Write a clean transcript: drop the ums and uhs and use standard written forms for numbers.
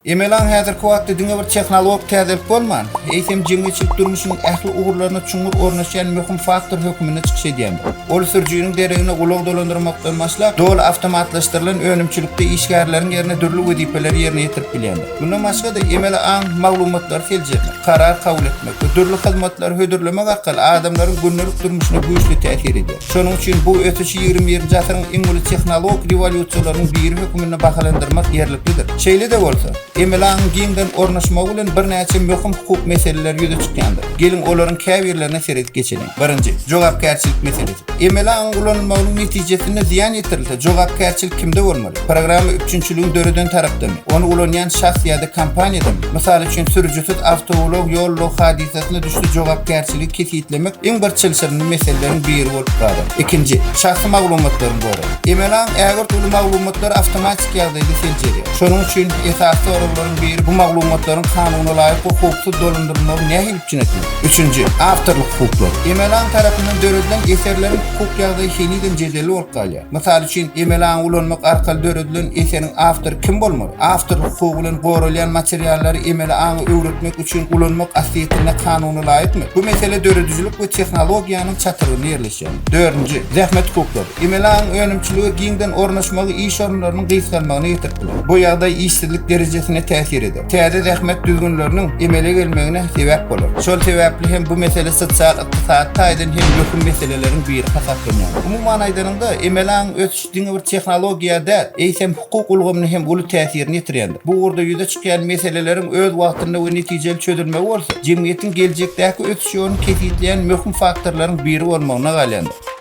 Emelan häzirki wagtda diňe bir tehnologik täzelik bolman, eýsem jemgyýetçilik durmuşynyň ähli ugurlaryna çuňur ornaşýan möhüm faktor hökmüne çykyş edýär. Ol sürjüniň deregine ulak dolandyrmakdan başlap, dol awtomatlaşdyrylan önümçilikde işgärleriň ýerine dürli wezipeleri ýerine ýetirip bilýär. Bundan başga da Emelan maglumatlar seljekmek, karar kabul etmek we dürli hyzmatlary hödürlemek arkaly adamlaryň gündelik durmuşyna güýçli täsir edýär. Şonuň üçin bu ötüçi 21-nji asyryň iň uly tehnologik rewolýusiýalarynyň biri hökmüne bahalandyrmak ýerliklidir. Şeýle de bolsa, Emelan giňden ornaşmagy bilen bir näçe möhüm hukuk meseleleri ýüze çykýandyr. Gelin olaryň käbirlerine seredip geçelim. Birinji, jogapkärçilik meselesi. Emelan ulanmagynyň netijesinde ziýan ýetirilse, jogapkärçilik kimde bolmaly? Programma üçünçiligiň döreden tarapdamy? Onu ulanýan şahs ýa-da kompaniýadamy? Mysal üçin sürüjisiz awtolog ýol hadisasyna düşdi jogapkärçiligi kesitlemek iň bir çylşyryny meseleleriň biri bolup galar. Ikinji, şahsy maglumatlaryň gory. Emelan äger bu maglumatlar awtomatik ýagdaýda seljeriyor. Şonuň üçin esasy oraglaryň biri bu maglumatlaryň kanuny laýyk hukuksuz dolandyrmagy nähil üçinetdi. Üçünji, awtorluk hukukları. Emelan tarapyndan döredilen eserleriň hukuk ýagdaýy şeýleden jejeli bolup galýar. Mysal üçin Emelan ulanmak arkaly döredilen eseriň awtory kim bolmaly? Awtorluk hukuky bilen goralýan materiallary Emelany öwretmek üçin ulanmak asliyetine kanuny laýykmy? Bu mesele döredijilik we tehnologiýanyň çatyryny ýerleşýär. Dördünji, zähmet hukukları. Emelan önümçiligi giňden ornaşmagy iş orunlarynyň gysgalmagyna ýetiripdir. Bu ýagdaý işsizlik derejesine täsir eder. Täze zähmet düzgünleriniň emele gelmegine sebäp bolar. Şol sebäpli hem bu mesele sosial ykdysady taýdan hem möhüm meseleleriň biri hasaplanýar. Umumyň aýdyrynda Emelan ötüş diňe bir tehnologiýada eýsem hukuk ulgamyny hem uly täsirini ýetirýändir. Bu urda ýüze çykýan meseleleriň öz wagtynda we netijeli çözülmegi bolsa, jemgyýetiň geljekdäki ötüşýäni kesitleýän möhüm faktorlaryň biri bolmagyna galýandyr.